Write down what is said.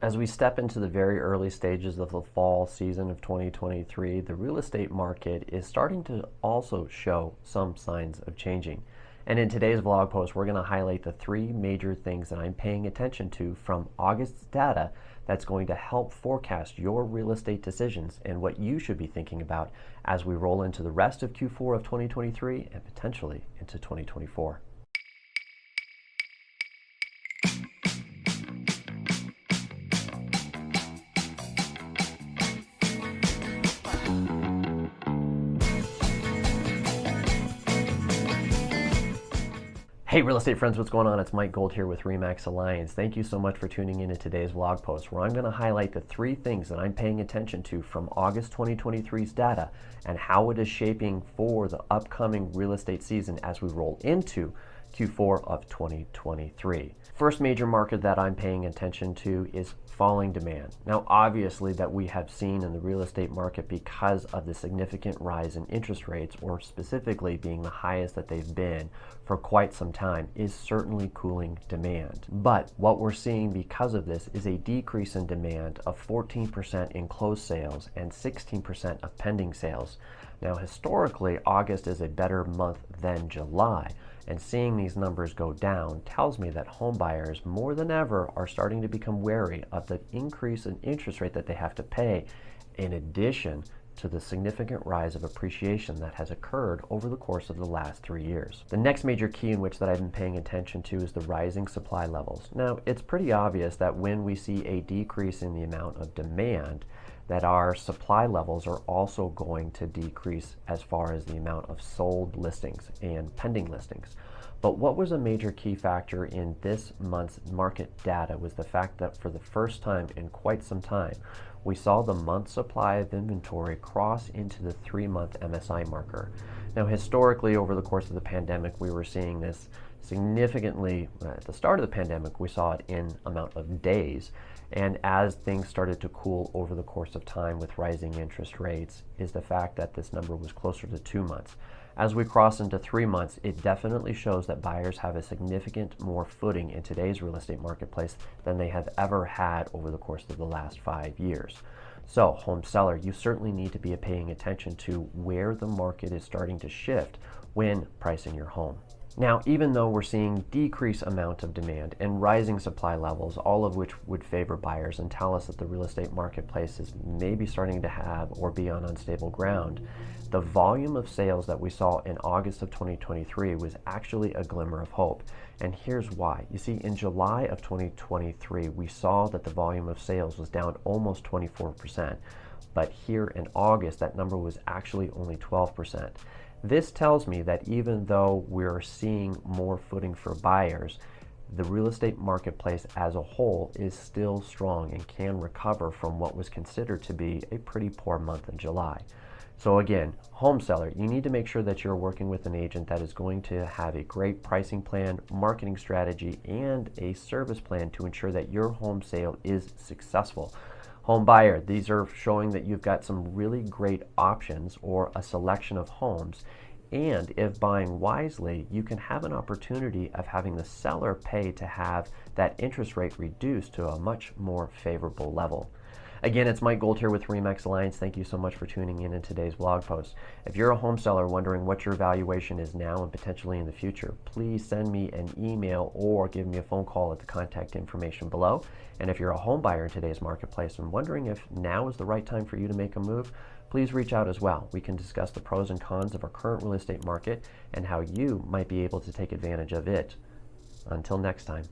As we step into the very early stages of the fall season of 2023, the real estate market is starting to also show some signs of changing. And in today's vlog post, we're going to highlight the three major things that I'm paying attention to from August's data that's going to help forecast your real estate decisions and what you should be thinking about as we roll into the rest of Q4 of 2023 and potentially into 2024. Hey real estate friends, what's going on? It's Mike Gold here with RE/MAX Alliance. Thank you so much for tuning in to today's vlog post where I'm going to highlight the three things that I'm paying attention to from August 2023's data and how it is shaping for the upcoming real estate season as we roll into Q4 of 2023. First major market that I'm paying attention to is falling demand. Now, obviously that we have seen in the real estate market because of the significant rise in interest rates, or specifically being the highest that they've been for quite some time, is certainly cooling demand. But what we're seeing because of this is a decrease in demand of 14% in closed sales and 16% of pending sales. Now, historically, August is a better month than July, and seeing these numbers go down tells me that home buyers more than ever are starting to become wary of the increase in interest rate that they have to pay, in addition to the significant rise of appreciation that has occurred over the course of the last 3 years. The next major key in which that I've been paying attention to is the rising supply levels. Now, it's pretty obvious that when we see a decrease in the amount of demand, that our supply levels are also going to decrease as far as the amount of sold listings and pending listings. But what was a major key factor in this month's market data was the fact that for the first time in quite some time, we saw the month supply of inventory cross into the 3-month MSI marker. Now, historically, over the course of the pandemic, we were seeing this significantly. At the start of the pandemic, we saw it in amount of days. And as things started to cool over the course of time with rising interest rates, is the fact that this number was closer to 2 months. As we cross into 3 months, it definitely shows that buyers have a significant more footing in today's real estate marketplace than they have ever had over the course of the last 5 years. So, home seller, you certainly need to be paying attention to where the market is starting to shift when pricing your home. Now, even though we're seeing decreased amount of demand and rising supply levels, all of which would favor buyers and tell us that the real estate marketplace is maybe starting to have or be on unstable ground, the volume of sales that we saw in August of 2023 was actually a glimmer of hope. And here's why. You see, in July of 2023, we saw that the volume of sales was down almost 24%. But here in August, that number was actually only 12%. This tells me that even though we're seeing more footing for buyers, the real estate marketplace as a whole is still strong and can recover from what was considered to be a pretty poor month in July. So again, home seller, you need to make sure that you're working with an agent that is going to have a great pricing plan, marketing strategy, and a service plan to ensure that your home sale is successful. Home buyer, these are showing that you've got some really great options or a selection of homes. And if buying wisely, you can have an opportunity of having the seller pay to have that interest rate reduced to a much more favorable level. Again, it's Mike Gold here with RE/MAX Alliance. Thank you so much for tuning in today's vlog post. If you're a home seller wondering what your valuation is now and potentially in the future, please send me an email or give me a phone call at the contact information below. And if you're a home buyer in today's marketplace and wondering if now is the right time for you to make a move, please reach out as well. We can discuss the pros and cons of our current real estate market and how you might be able to take advantage of it. Until next time.